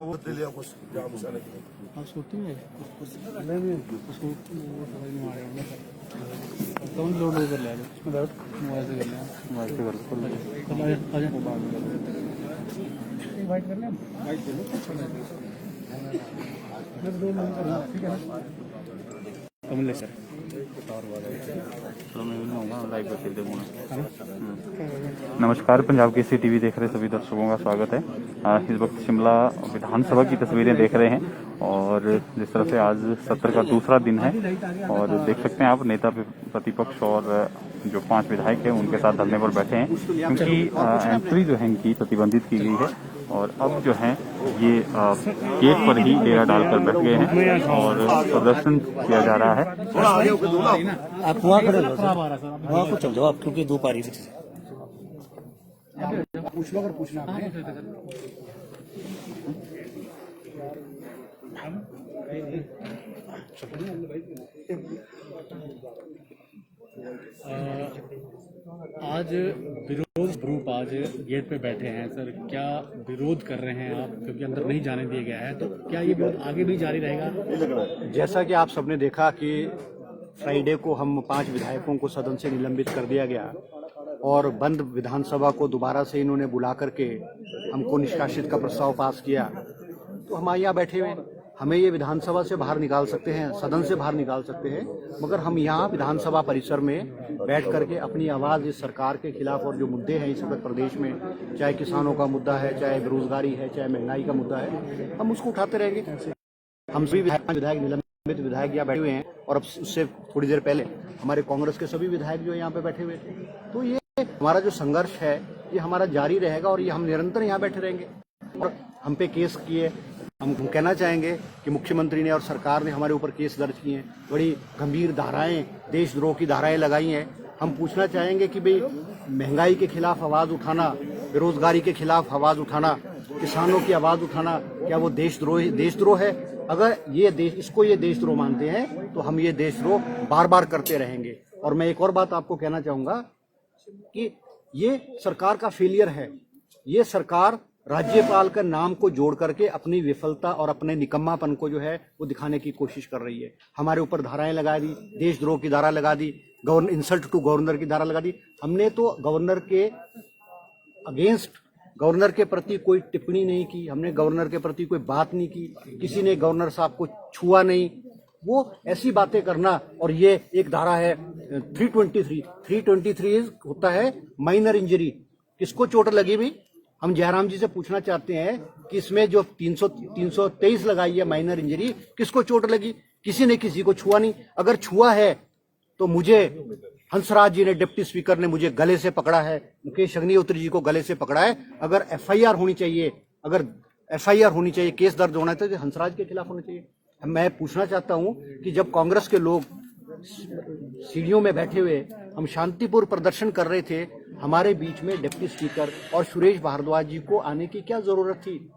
दिलिया कुछ जहाँ घुसाने के लिए सूती है नहीं सूती वो समझ में आ रहा है कौन लोड कर ले इसमें बैठ मोबाइल से कर ले मोबाइल से कर आ जा बाद में वाइट कर ले वाइट कर लो मैं 2 मिनट कर ठीक है ना कमल सर तो मैं बनाऊंगा लाइव कर दूंगा। नमस्कार, पंजाब केसरी टीवी देख रहे सभी दर्शकों का स्वागत है। इस वक्त शिमला विधानसभा की तस्वीरें देख रहे हैं और जिस तरह से आज सत्र का दूसरा दिन है और देख सकते हैं आप नेता प्रतिपक्ष और जो 5 विधायक हैं उनके साथ धरने पर बैठे हैं क्योंकि एंट्री जो है इनकी प्रतिबंधित की गई है और अब जो है ये गेट पर ही डेरा डालकर बैठ गए हैं और प्रदर्शन किया जा रहा है। आप वहाँ खड़े हो वहाँ को चल जाओ आप क्योंकि 2 पारी से पूछ लो अगर पूछना आपने आज विरोध ग्रुप आज गेट पे बैठे हैं सर, क्या विरोध कर रहे हैं आप क्योंकि अंदर नहीं जाने दिया गया है, तो क्या ये विरोध आगे भी जारी रहेगा? जैसा कि आप सबने देखा कि फ्राइडे को हम 5 विधायकों को सदन से निलंबित कर दिया गया और बंद विधानसभा को दोबारा से इन्होंने बुला करके हमको निष्कासित का प्रस्ताव पास किया, तो हम यहाँ बैठे हुए हैं। हमें ये विधानसभा से बाहर निकाल सकते हैं, सदन से बाहर निकाल सकते हैं, मगर हम यहाँ विधानसभा परिसर में बैठ करके अपनी आवाज़ इस सरकार के खिलाफ और जो मुद्दे हैं इस वक्त प्रदेश में, चाहे किसानों का मुद्दा है, चाहे बेरोजगारी है, चाहे महंगाई का मुद्दा है, हम उसको उठाते रहेंगे। हम सभी विधायक निलंबित विधायक यहाँ बैठे हुए हैं और अब उससे थोड़ी देर पहले हमारे कांग्रेस के सभी विधायक जो यहाँ पे बैठे हुए थे। तो ये हमारा जो संघर्ष है ये हमारा जारी रहेगा और ये हम निरंतर यहाँ बैठे रहेंगे। और हम पे केस किए, हम कहना चाहेंगे कि मुख्यमंत्री ने और सरकार ने हमारे ऊपर केस दर्ज किए हैं, बड़ी गंभीर धाराएं, देशद्रोह की धाराएं लगाई हैं। हम पूछना चाहेंगे कि भाई महंगाई के खिलाफ आवाज़ उठाना, बेरोजगारी के खिलाफ आवाज़ उठाना, किसानों की आवाज़ उठाना, क्या वो देशद्रोह है? अगर ये देशद्रोह मानते हैं तो हम ये देशद्रोह बार बार करते रहेंगे। और मैं एक और बात आपको कहना चाहूँगा कि ये सरकार का फेलियर है। ये सरकार राज्यपाल का नाम को जोड़ करके अपनी विफलता और अपने निकम्मापन को जो है वो दिखाने की कोशिश कर रही है। हमारे ऊपर धाराएं लगा दी, देशद्रोह की धारा लगा दी, इंसल्ट टू गवर्नर की धारा लगा दी। हमने तो गवर्नर के अगेंस्ट, गवर्नर के प्रति कोई टिप्पणी नहीं की, हमने गवर्नर के प्रति कोई बात नहीं की, किसी ने गवर्नर साहब को छुआ नहीं। वो ऐसी बातें करना, और ये एक धारा है 323 होता है माइनर इंजरी। किसको चोट लगी भी? हम जयराम जी से पूछना चाहते हैं कि इसमें जो 323 लगाई है माइनर इंजरी, किसको चोट लगी? किसी ने किसी को छुआ नहीं। अगर छुआ है तो मुझे हंसराज जी ने, डिप्टी स्पीकर ने मुझे गले से पकड़ा है, मुकेश अग्निहोत्री जी को गले से पकड़ा है। अगर एफआईआर होनी चाहिए, केस दर्ज होना चाहिए तो हंसराज के खिलाफ होना चाहिए। मैं पूछना चाहता हूं कि जब कांग्रेस के लोग सीढ़ियों में बैठे हुए हम शांतिपूर्ण प्रदर्शन कर रहे थे, हमारे बीच में डिप्टी स्पीकर और सुरेश भारद्वाज जी को आने की क्या जरूरत थी?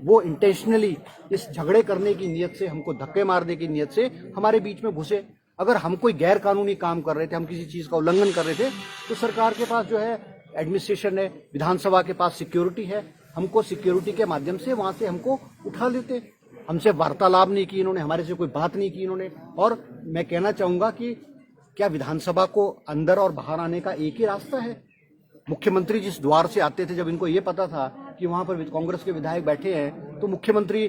वो इंटेंशनली इस झगड़े करने की नीयत से, हमको धक्के मारने की नीयत से हमारे बीच में घुसे। अगर हम कोई गैर कानूनी काम कर रहे थे, हम किसी चीज का उल्लंघन कर रहे थे, तो सरकार के पास जो है एडमिनिस्ट्रेशन है, विधानसभा के पास सिक्योरिटी है, हमको सिक्योरिटी के माध्यम से वहां से हमको उठा लेते। हमसे वार्तालाप नहीं की इन्होंने, हमारे से कोई बात नहीं की इन्होंने। और मैं कहना चाहूंगा कि क्या विधानसभा को अंदर और बाहर आने का एक ही रास्ता है? मुख्यमंत्री जिस द्वार से आते थे, जब इनको ये पता था कि वहां पर कांग्रेस के विधायक बैठे हैं, तो मुख्यमंत्री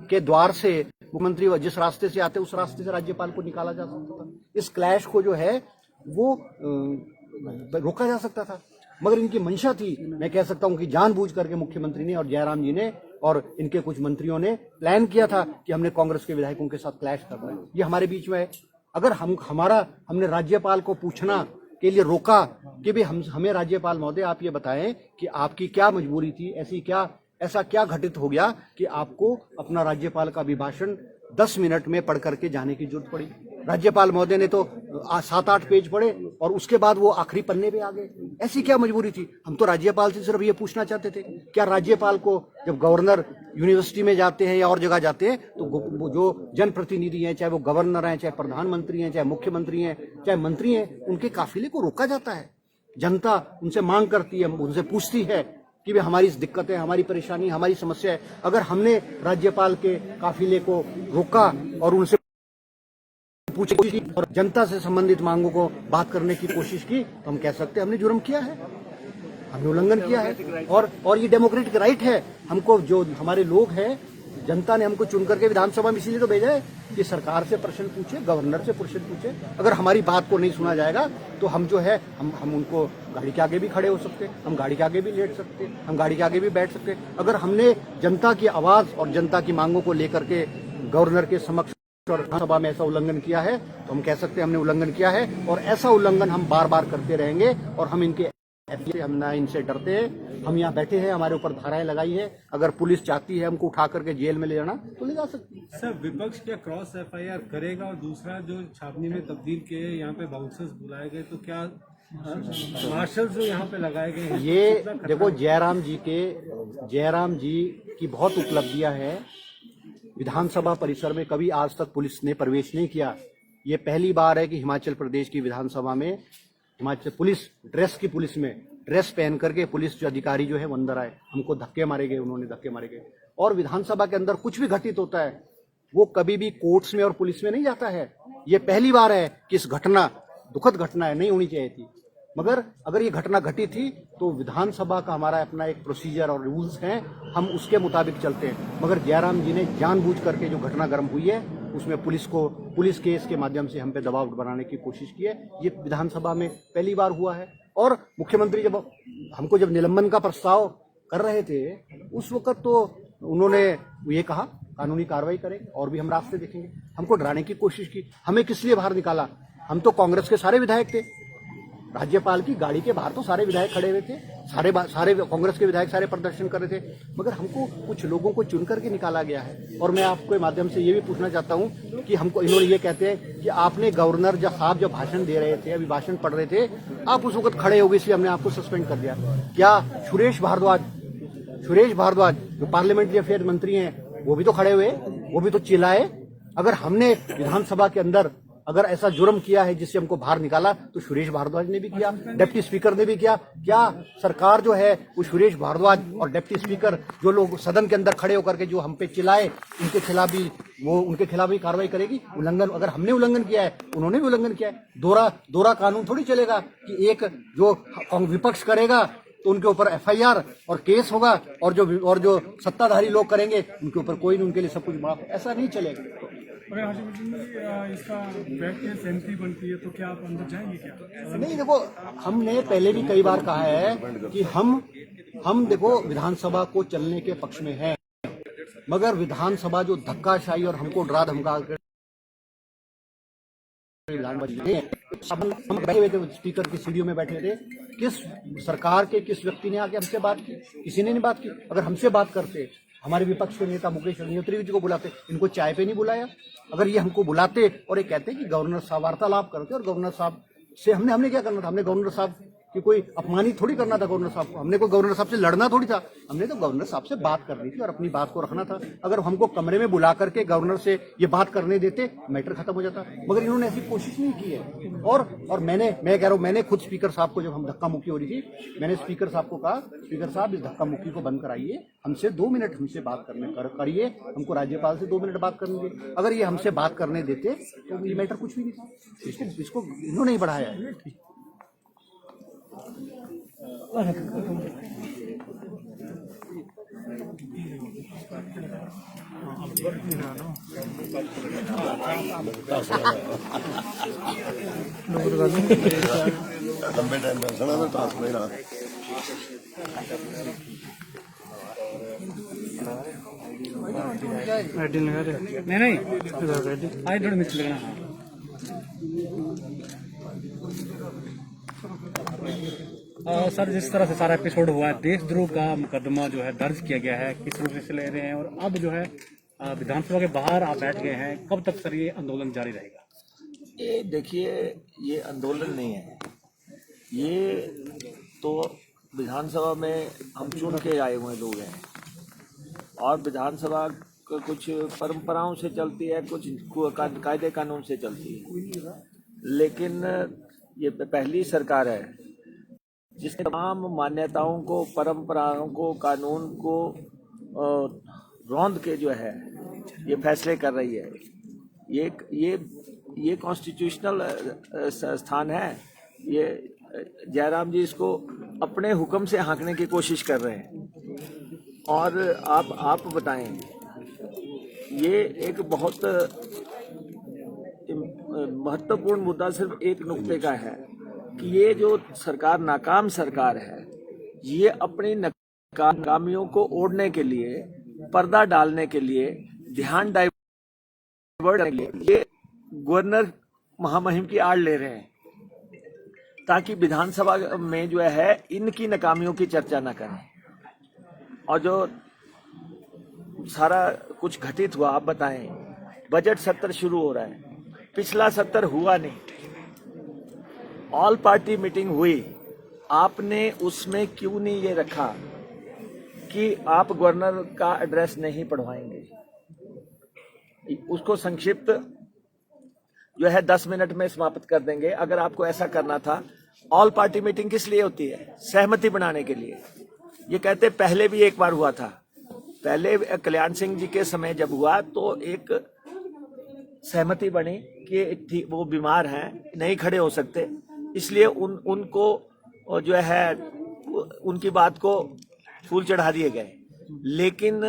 के द्वार से, मुख्यमंत्री जिस रास्ते से आते उस रास्ते से राज्यपाल को निकाला जा सकता था। इस क्लैश को जो है वो रोका जा सकता था, मगर इनकी मंशा थी। मैं कह सकता हूं कि जानबूझ करके मुख्यमंत्री ने और जयराम जी ने और इनके कुछ मंत्रियों ने प्लान किया था कि हमने कांग्रेस के विधायकों के साथ क्लैश करना है। ये हमारे बीच में है। अगर हमने राज्यपाल को पूछना के लिए रोका कि भाई हमें राज्यपाल महोदय आप ये बताएं कि आपकी क्या मजबूरी थी, ऐसा क्या घटित हो गया कि आपको अपना राज्यपाल का अभिभाषण 10 मिनट में पढ़ करके जाने की जरूरत पड़ी? राज्यपाल महोदय ने तो 7-8 पेज पढ़े और उसके बाद वो आखिरी पन्ने पे आ गए। ऐसी क्या मजबूरी थी? हम तो राज्यपाल से सिर्फ ये पूछना चाहते थे, क्या राज्यपाल को जब गवर्नर यूनिवर्सिटी में जाते हैं या और जगह जाते हैं तो जो जनप्रतिनिधि हैं, चाहे वो गवर्नर हैं, चाहे प्रधानमंत्री हैं, चाहे मुख्यमंत्री हैं, चाहे मंत्री हैं, उनके काफिले को रोका जाता है? जनता उनसे मांग करती है, उनसे पूछती है कि भाई हमारी दिक्कत है, हमारी परेशानी, हमारी समस्या है। अगर हमने राज्यपाल के काफिले को रोका और उनसे पूछी और जनता से संबंधित मांगों को बात करने की कोशिश की, तो हम कह सकते हैं हमने जुर्म किया है, हमने उल्लंघन किया है। और ये डेमोक्रेटिक राइट है हमको, जो हमारे लोग हैं, जनता ने हमको चुन करके विधानसभा में इसीलिए तो भेजा है कि सरकार से प्रश्न पूछे, गवर्नर से प्रश्न पूछे। अगर हमारी बात को नहीं सुना जाएगा तो हम जो है हम उनको गाड़ी के आगे भी खड़े हो सकते, हम गाड़ी के आगे भी लेट सकते, हम गाड़ी के आगे भी बैठ सकते। अगर हमने जनता की आवाज और जनता की मांगों को लेकर के गवर्नर के समक्ष और विधानसभा में ऐसा उल्लंघन किया है, तो हम कह सकते हैं हमने उल्लंघन किया है। और ऐसा उल्लंघन हम बार बार करते रहेंगे और हम इनके हम ना इनसे डरते हैं। हम यहाँ बैठे हैं, हमारे ऊपर धाराएं लगाई है। अगर पुलिस चाहती है हमको उठा करके जेल में ले जाना तो ले जा सकती है। सर, विपक्ष क्या क्रॉस एफआईआर करेगा? और दूसरा, जो छावनी में तब्दील किए यहाँ पे बाउंसर्स बुलाए गए, तो क्या मार्शल जो यहाँ पे लगाए गए हैं, ये देखो जयराम जी की बहुत उपलब्धियां हैं। विधानसभा परिसर में कभी आज तक पुलिस ने प्रवेश नहीं किया। ये पहली बार है कि हिमाचल प्रदेश की विधानसभा में हिमाचल पुलिस पुलिस में ड्रेस पहन करके पुलिस जो अधिकारी जो है वो अंदर आए। हमको धक्के मारे गए, उन्होंने धक्के मारे गए। और विधानसभा के अंदर कुछ भी घटित होता है वो कभी भी कोर्ट्स में और पुलिस में नहीं जाता है। ये पहली बार है कि इस घटना, दुखद घटना है, नहीं होनी चाहिए थी, मगर अगर ये घटना घटी थी तो विधानसभा का हमारा अपना एक प्रोसीजर और रूल्स हैं, हम उसके मुताबिक चलते हैं। मगर जयराम जी ने जानबूझ करके जो घटना गर्म हुई है उसमें पुलिस केस के माध्यम से हम पे दबाव बनाने की कोशिश की है। ये विधानसभा में पहली बार हुआ है। और मुख्यमंत्री जब निलंबन का प्रस्ताव कर रहे थे उस वक्त तो उन्होंने ये कहा कानूनी कार्रवाई करें और भी हम रास्ते देखेंगे। हमको डराने की कोशिश की। हमें किस लिए बाहर निकाला? हम तो कांग्रेस के सारे विधायक थे, राज्यपाल की गाड़ी के बाहर तो सारे विधायक खड़े हुए थे, सारे कांग्रेस के विधायक सारे प्रदर्शन कर रहे थे, मगर हमको कुछ लोगों को चुन करके निकाला गया है। और मैं आपके माध्यम से ये भी पूछना चाहता हूँ कि हमको इन्होंने ये कहते हैं कि आपने गवर्नर साहब जब भाषण दे रहे थे, अभी भाषण पढ़ रहे थे, आप उस वक्त खड़े हो गए इसलिए हमने आपको सस्पेंड कर दिया। क्या सुरेश भारद्वाज जो पार्लियामेंट्री अफेयर मंत्री हैं वो भी तो खड़े हुए, वो भी तो चिल्लाए। अगर हमने विधानसभा के अंदर अगर ऐसा जुर्म किया है जिससे हमको बाहर निकाला तो सुरेश भारद्वाज ने भी किया, डिप्टी स्पीकर ने भी किया। क्या सरकार जो है वो सुरेश भारद्वाज और डिप्टी स्पीकर जो लोग सदन के अंदर खड़े होकर के जो हम पे चिल्लाए उनके खिलाफ भी कार्रवाई करेगी? उल्लंघन अगर हमने उल्लंघन किया है, उन्होंने भी उल्लंघन किया है। दोहरा कानून थोड़ी चलेगा कि एक जो विपक्ष करेगा तो उनके ऊपर एफआईआर और केस होगा और जो सत्ताधारी लोग करेंगे उनके ऊपर कोई नहीं, उनके लिए सब कुछ माफ। ऐसा नहीं चलेगा। इसका एंट्री बनती है तो क्या आप अंदर जाएंगे क्या? नहीं, देखो हमने पहले भी कई बार कहा है कि हम देखो विधानसभा को चलने के पक्ष में हैं, मगर विधानसभा जो धक्काशाही और हमको डरा धमका हम बैठे हुए थे, स्पीकर की सीढ़ियों में बैठे थे, किस सरकार के किस व्यक्ति ने आके हमसे बात की? किसी ने नहीं बात की। अगर हमसे बात करते, हमारे विपक्ष के नेता मुकेश अग्निहोत्री जी को बुलाते, इनको चाय पे नहीं बुलाया। अगर ये हमको बुलाते और ये कहते कि गवर्नर साहब वार्तालाप करते और गवर्नर साहब से हमने क्या करना था? हमने गवर्नर साहब कि कोई अपमानित थोड़ी करना था गवर्नर साहब को, हमने कोई गवर्नर साहब से लड़ना थोड़ी था, हमने तो गवर्नर साहब से बात करनी थी और अपनी बात को रखना था। अगर हमको कमरे में बुला करके गवर्नर से ये बात करने देते, मैटर खत्म हो जाता, मगर इन्होंने ऐसी कोशिश नहीं की है। और मैं कह रहा हूँ, मैंने खुद स्पीकर साहब को, जब हम धक्का मुक्की हो रही थी, मैंने स्पीकर साहब को कहा, स्पीकर साहब इस धक्का मुक्की को बंद कराइए, हमसे 2 मिनट हमसे बात करिए, हमको राज्यपाल से 2 मिनट बात करने दे। अगर ये हमसे बात करने देते तो ये मैटर कुछ भी नहीं था। इसको इन्होंने ही बढ़ाया है। लंबे टाइम में सुना मैं टास्क नहीं रहा। नहीं आई डोंट मिस लगना। सर, जिस तरह से सारा एपिसोड हुआ है, देशद्रोह का मुकदमा जो है दर्ज किया गया है, किस रूप से ले रहे हैं, और अब जो है विधानसभा के बाहर आप बैठ गए हैं, कब तक सर ये आंदोलन जारी रहेगा? ये देखिए, ये आंदोलन नहीं है, ये तो विधानसभा में हम चुन के आए हुए लोग हैं और विधानसभा कुछ परंपराओं से चलती है, कुछ कायदे कानून से चलती है। लेकिन ये पहली सरकार है जिसने तमाम मान्यताओं को, परंपराओं को, कानून को रौंद के जो है ये फैसले कर रही है। ये कॉन्स्टिट्यूशनल स्थान है। ये जयराम जी इसको अपने हुक्म से हाँकने की कोशिश कर रहे हैं। और आप बताएं, ये एक बहुत महत्वपूर्ण मुद्दा सिर्फ एक नुक्ते का है कि ये जो सरकार नाकाम सरकार है, ये अपनी नाकामियों को ओढ़ने के लिए, पर्दा डालने के लिए, ध्यान डाइवर्ट करने के लिए ये गवर्नर महामहिम की आड़ ले रहे हैं ताकि विधानसभा में जो है इनकी नाकामियों की चर्चा न करें। और जो सारा कुछ घटित हुआ, आप बताएं, बजट सत्र शुरू हो रहा है, पिछला सत्र हुआ नहीं, ऑल पार्टी मीटिंग हुई, आपने उसमें क्यों नहीं ये रखा कि आप गवर्नर का एड्रेस नहीं पढ़वाएंगे? उसको संक्षिप्त जो है 10 मिनट में समाप्त कर देंगे। अगर आपको ऐसा करना था, ऑल पार्टी मीटिंग किस लिए होती है? सहमति बनाने के लिए। ये कहते पहले भी एक बार हुआ था, पहले कल्याण सिंह जी के समय जब हुआ तो एक सहमति बनी कि वो बीमार हैं, नहीं खड़े हो सकते, इसलिए उनको जो है उनकी बात को फूल चढ़ा दिए गए। लेकिन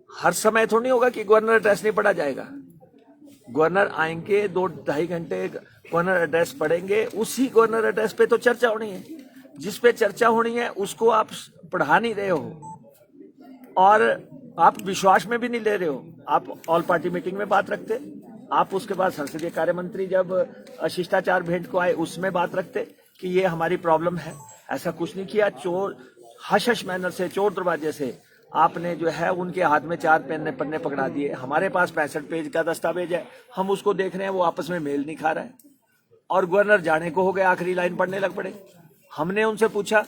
हर समय थोड़ी होगा कि गवर्नर एड्रेस नहीं पढ़ा जाएगा। गवर्नर आएंगे, 2-2.5 घंटे गवर्नर एड्रेस पढ़ेंगे, उसी गवर्नर एड्रेस पे तो चर्चा होनी है। जिस पे चर्चा होनी है उसको आप पढ़ा नहीं रहे हो और आप विश्वास में भी नहीं ले रहे हो। आप ऑल पार्टी मीटिंग में बात रखते, आप उसके बाद संसदीय कार्य मंत्री जब शिष्टाचार भेंट को आए उसमें बात रखते कि ये हमारी प्रॉब्लम है। ऐसा कुछ नहीं किया। चोर हश मैनर से, चोर दरवाजे से आपने जो है उनके हाथ में 4 पन्ने पकड़ा दिए। हमारे पास 65 पेज का दस्तावेज है, हम उसको देख रहे हैं, वो आपस में मेल नहीं खा रहा है। और गवर्नर जाने को हो गए, आखिरी लाइन पढ़ने लग पड़े। हमने उनसे पूछा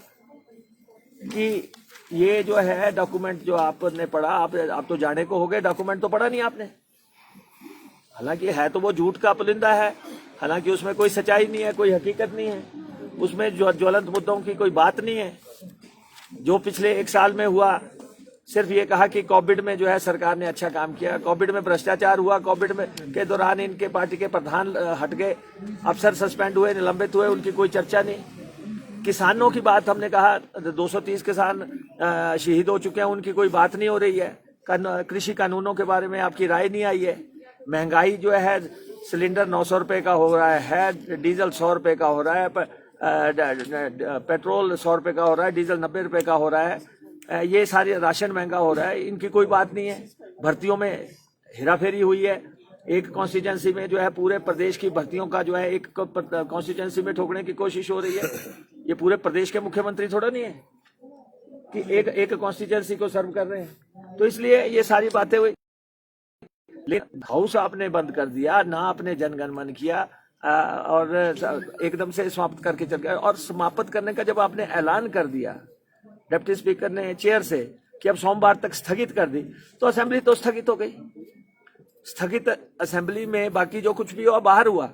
कि ये जो है डॉक्यूमेंट जो आपने पढ़ा, आप तो जाने को हो गए, डॉक्यूमेंट तो पढ़ा नहीं आपने। हालांकि है तो वो झूठ का पुलिंदा है, हालांकि उसमें कोई सच्चाई नहीं है, कोई हकीकत नहीं है, उसमें ज्वलंत मुद्दों की कोई बात नहीं है। जो पिछले 1 साल में हुआ, सिर्फ ये कहा कि कोविड में जो है सरकार ने अच्छा काम किया, कोविड में भ्रष्टाचार हुआ, कोविड में के दौरान इनके पार्टी के प्रधान हट गए, अफसर सस्पेंड हुए, निलंबित हुए, उनकी कोई चर्चा नहीं। किसानों की बात हमने कहा, 230 किसान शहीद हो चुके हैं, उनकी कोई बात नहीं हो रही है। कृषि कानूनों के बारे में आपकी राय नहीं आई है। महंगाई जो है, सिलेंडर 900 रुपए का हो रहा है, डीजल 100 रुपए का हो रहा है, पेट्रोल 100 रुपए का हो रहा है, डीजल 90 रुपए का हो रहा है, ये सारे राशन महंगा हो रहा है, इनकी कोई बात नहीं है। भर्तियों में हेराफेरी हुई है, एक कॉन्स्टिट्यूंसी में जो है पूरे प्रदेश की भर्तियों का जो है एक कॉन्स्टिट्यूंसी में ठोकने की कोशिश हो रही है। ये पूरे प्रदेश के मुख्यमंत्री थोड़ा नहीं है कि एक कॉन्स्टिट्यूंसी को सर्व कर रहे हैं। तो इसलिए ये सारी बातें हुई। लेकिन हाउस आपने बंद कर दिया, ना आपने जनगण मन किया और एकदम से समाप्त करके चल गया। और समाप्त करने का जब आपने ऐलान कर दिया डिप्टी स्पीकर ने चेयर से कि अब सोमवार तक स्थगित कर दी, तो असेंबली तो स्थगित हो गई। स्थगित असेंबली में बाकी जो कुछ भी हुआ बाहर हुआ,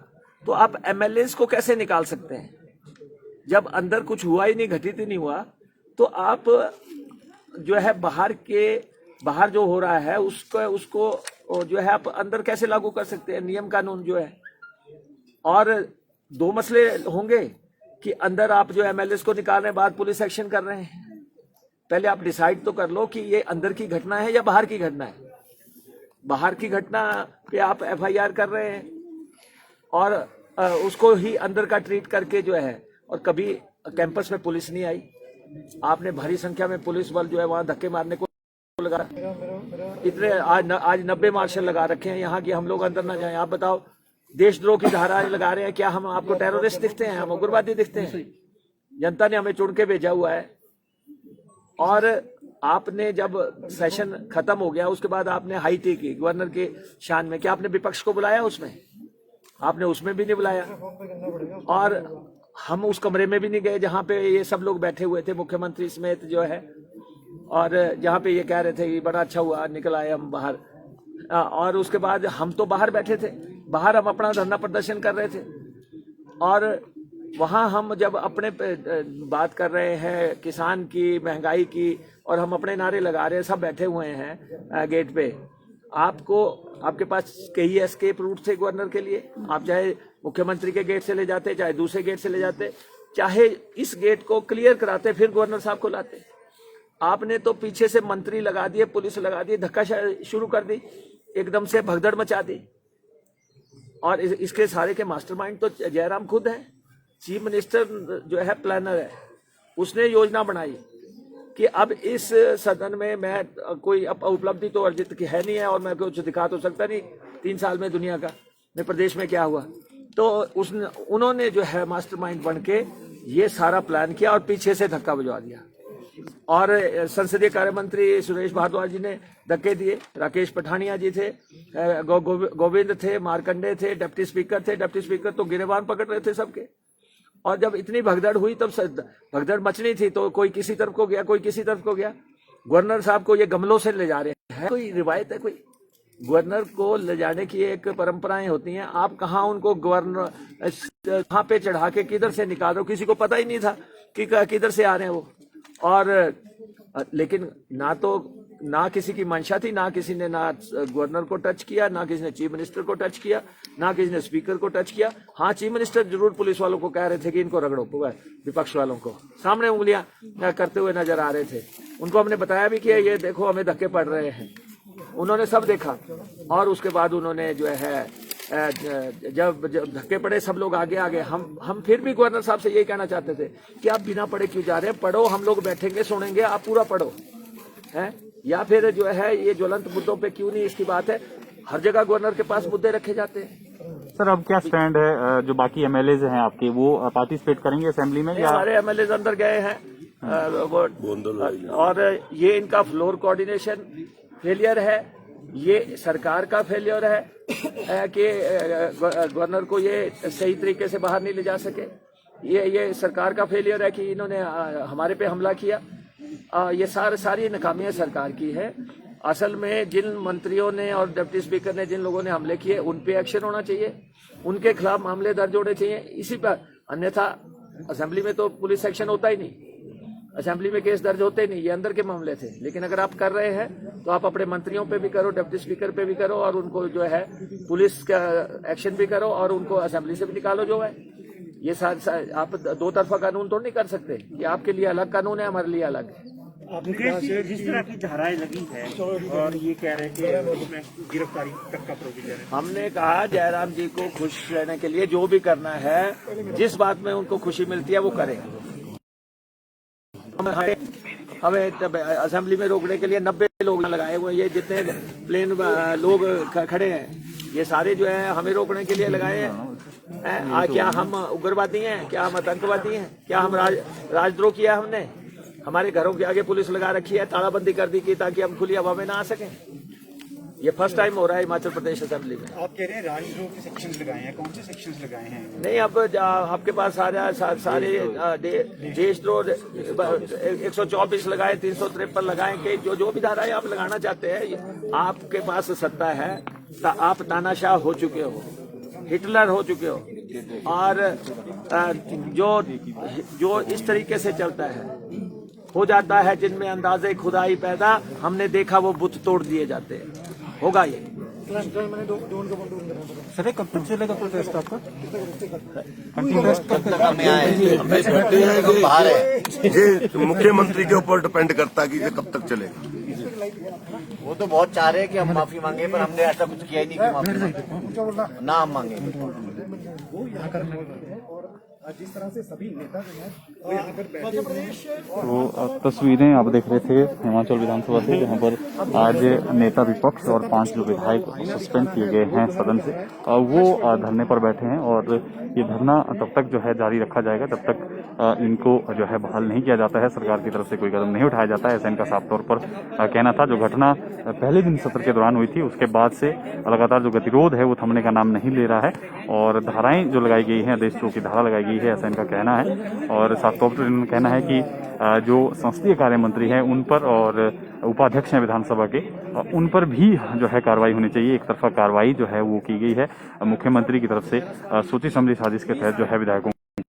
तो आप एमएलएस को कैसे निकाल सकते हैं? जब अंदर कुछ हुआ ही नहीं, घटित ही नहीं हुआ, तो आप जो है बाहर जो हो रहा है उसको जो है आप अंदर कैसे लागू कर सकते हैं? नियम कानून जो है। और 2 मसले होंगे कि अंदर आप जो एमएलएस को निकाल रहे हैं, बाद पुलिस एक्शन कर रहे हैं। पहले आप डिसाइड तो कर लो कि ये अंदर की घटना है या बाहर की घटना है। बाहर की घटना पे आप एफआईआर कर रहे हैं और उसको ही अंदर का ट्रीट करके जो है, और कभी कैंपस में पुलिस नहीं आई। आपने भारी संख्या में पुलिस बल जो है वहां धक्के मारने को लगा, इतने आज 90 मार्शल लगा रखे हैं यहाँ की, हम लोग अंदर ना जाएं। आप बताओ, देशद्रोह की धारा लगा रहे हैं, क्या हम आपको टेररिस्ट दिखते हैं? हम उग्रवादी दिखते हैं? जनता ने हमें चुन के भेजा हुआ है। और आपने जब सेशन खत्म हो गया उसके बाद आपने हाई टी की गवर्नर के शान में, क्या आपने विपक्ष को बुलाया? उसमें आपने उसमें भी नहीं बुलाया। और हम उस कमरे में भी नहीं गए जहां पे ये सब लोग बैठे हुए थे, मुख्यमंत्री समेत जो है, और जहां पे ये कह रहे थे कि बड़ा अच्छा हुआ निकल आए हम बाहर। और उसके बाद हम तो बाहर बैठे थे, बाहर हम अपना धरना प्रदर्शन कर रहे थे। और वहाँ हम जब अपने बात कर रहे हैं किसान की, महंगाई की, और हम अपने नारे लगा रहे हैं, सब बैठे हुए हैं गेट पे, आपके पास कई एस्केप रूट थे गवर्नर के लिए। आप चाहे मुख्यमंत्री के गेट से ले जाते, चाहे दूसरे गेट से ले जाते, चाहे इस गेट को क्लियर कराते, फिर गवर्नर साहब को लाते। आपने तो पीछे से मंत्री लगा दिए, पुलिस लगा दी, धक्का शुरू कर दी, एकदम से भगदड़ मचा दी। और इसके सारे के मास्टरमाइंड तो जयराम खुद है। चीफ मिनिस्टर जो है प्लानर है, उसने योजना बनाई कि अब इस सदन में मैं कोई उपलब्धि तो अर्जित की है नहीं है, और मैं कुछ दिखा तो सकता नहीं 3 साल में दुनिया का, मैं प्रदेश में क्या हुआ। तो उन्होंने जो है मास्टरमाइंड बन के ये सारा प्लान किया और पीछे से धक्का बजवा दिया। और संसदीय कार्य मंत्री सुरेश भारद्वाज जी ने धक्के दिए, राकेश पठानिया जी थे, गोविंद थे, मार्कंडे थे, डिप्टी स्पीकर थे। डिप्टी स्पीकर तो गिरेबान पकड़ रहे थे सबके। और जब इतनी भगदड़ हुई तब भगदड़ मचनी थी, तो कोई किसी तरफ को गया, कोई किसी तरफ को गया। गवर्नर साहब को ये गमलों से ले जा रहे हैं, कोई रिवायत है? कोई गवर्नर को ले जाने की एक परंपराएं होती हैं। आप कहाँ उनको गवर्नर कहाँ पे चढ़ा के किधर से निकाल रहे हो, किसी को पता ही नहीं था कि किधर से आ रहे हैं वो। और लेकिन ना किसी की मंशा थी, ना किसी ने ना गवर्नर को टच किया, ना किसी ने चीफ मिनिस्टर को टच किया, ना किसी ने स्पीकर को टच किया। हाँ, चीफ मिनिस्टर जरूर पुलिस वालों को कह रहे थे कि इनको रगड़ो, विपक्ष वालों को सामने उंगलियां करते हुए नजर आ रहे थे। उनको हमने बताया भी कि ये देखो हमें धक्के पड़ रहे हैं, उन्होंने सब देखा। और उसके बाद उन्होंने जो है जब धक्के पड़े, सब लोग आगे आ गए। हम फिर भी गवर्नर साहब से यही कहना चाहते थे कि आप बिना पढ़े क्यों जा रहे हैं, पढ़ो, हम लोग बैठेंगे सुनेंगे, आप पूरा पढ़ो है। या फिर जो है ये ज्वलंत मुद्दों पे क्यों नहीं, इसकी बात है। हर जगह गवर्नर के पास मुद्दे रखे जाते हैं। सर अब क्या स्टैंड है? जो बाकी एमएलए हैं आपके, वो पार्टिसिपेट करेंगे असेंबली में? या हमारे एमएलए अंदर गए हैं और ये इनका फ्लोर कोऑर्डिनेशन फेलियर है, ये सरकार का फेलियर है कि गवर्नर को ये सही तरीके से बाहर नहीं ले जा सके। ये सरकार का फेलियर है कि इन्होंने हमारे पे हमला किया। ये सारी नाकामियां सरकार की है। असल में जिन मंत्रियों ने और डिप्टी स्पीकर ने, जिन लोगों ने हमले किए, उन पे एक्शन होना चाहिए, उनके खिलाफ मामले दर्ज होने चाहिए इसी पर। अन्यथा असेंबली में तो पुलिस एक्शन होता ही नहीं, असेंबली में केस दर्ज होते नहीं, ये अंदर के मामले थे। लेकिन अगर आप कर रहे हैं तो आप अपने मंत्रियों पे भी करो, डिप्टी स्पीकर पे भी करो, और उनको जो है पुलिस का एक्शन भी करो, और उनको असेंबली से भी निकालो जो है। ये आप दो तरफा कानून तो नहीं कर सकते कि आपके लिए अलग कानून है, हमारे लिए अलग है। जिस तरह की धाराएं लगी है और ये कह रहे हैं कि उसमें गिरफ्तारी तक का प्रोविजन है, हमने कहा जयराम जी को खुश रहने के लिए जो भी करना है, जिस बात में उनको खुशी मिलती है वो करें। हमें असेंबली में रोकने के लिए 90 लोग लगाए हुए, ये जितने प्लेन लोग खड़े हैं ये सारे जो है हमें रोकने के लिए लगाए हैं। क्या हम उग्रवादी हैं? क्या हम आतंकवादी हैं? क्या हम राजद्रोह किया हमने? हमारे घरों के आगे पुलिस लगा रखी है, तालाबंदी कर दी की ताकि हम खुली हवा में ना आ सकें। ये फर्स्ट टाइम हो रहा है हिमाचल प्रदेश असेंबली में। आप कह रहे हैं राजद्रोह के सेक्शंस लगाए हैं, कौन से सेक्शंस लगाए हैं? नहीं, अब आपके पास सारे देशद्रोह 124 लगाए, 353 लगाए कि जो भी धाराएं आप लगाना चाहते हैं, आपके पास सत्ता है। आप तानाशाह हो चुके हो, हिटलर हो चुके हो, और जो इस तरीके से चलता है, हो जाता है जिनमें अंदाजे खुदाई पैदा, हमने देखा वो बुत तोड़ दिए जाते हैं। होगा ये। सर कब तक चलेगा प्रोटेस्ट आपका? बाहर है, ये मुख्यमंत्री के ऊपर डिपेंड करता है कि ये कब तक चलेगा। वो तो बहुत चाह रहे हैं कि हम माफी मांगे, पर हमने ऐसा कुछ किया ही नहीं कि माफी ना हम मांगे। जिस तरह से सभी नेता जो हैं वो यहाँ पर बैठे हुए हैं। तो तस्वीरें आप देख रहे थे हिमाचल विधानसभा से, जहां पर आज नेता विपक्ष और 5 जो विधायक सस्पेंड किए गए हैं सदन से, वो धरने पर बैठे हैं। और ये धरना तब तक जो है जारी रखा जाएगा जब तक इनको जो है बहाल नहीं किया जाता है, सरकार की तरफ से कोई कदम नहीं उठाया जाता है। ऐसा इनका साफ तौर पर कहना था। जो घटना पहले दिन सत्र के दौरान हुई थी, उसके बाद से लगातार जो गतिरोध है वो थमने का नाम नहीं ले रहा है, और धाराएं जो लगाई गई हैं, देशद्रोह की धारा लगाई गई है, ऐसा इनका कहना है। और साफ तौर पर इनका कहना है कि जो संसदीय कार्य मंत्री हैं उन पर, और उपाध्यक्ष हैं विधानसभा के, उन पर भी जो है कार्रवाई होनी चाहिए। एक तरफा कार्रवाई जो है वो की गई है मुख्यमंत्री की तरफ से, सोची समझी साजिश के तहत जो है विधायकों